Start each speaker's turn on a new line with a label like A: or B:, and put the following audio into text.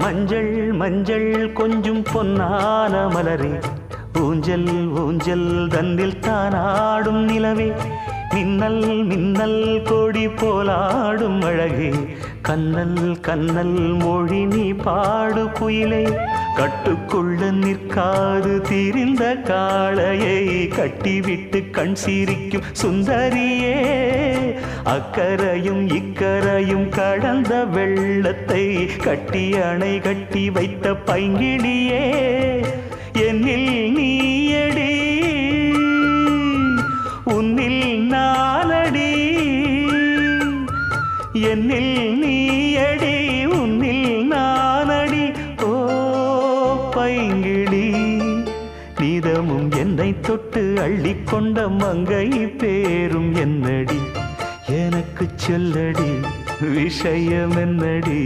A: மஞ்சள் மஞ்சள் கொஞ்சம் பொன்னான மலரே, ஊஞ்சல் ஊஞ்சல் தன்னில் தானாடும் நிலவே, மின்னல் மின்னல் கொடி போலாடும் அழகே, கண்ணல் கண்ணல் மொழி நீ பாடு குயிலே, கட்டுக்குள்ள நிற்காது திரிந்த காளையை கட்டிவிட்டு கண் சிரிக்கும் சுந்தரியே, அக்கரையும் இக்கரையும் கடந்த வெள்ளத்தை கட்டி அணை கட்டி வைத்த பைங்கிளியே, என்னில் நீயடி உன்னில் நானடி, என்னில் நீயடி உன்னில் நானடி. ஓ பைங்கிளி, நீதமும் என்னை தொட்டு அள்ளிக்கொண்ட மங்கை பேரும் என்னடி, எனக்கு சொல்லடி விஷயம் என்னடி.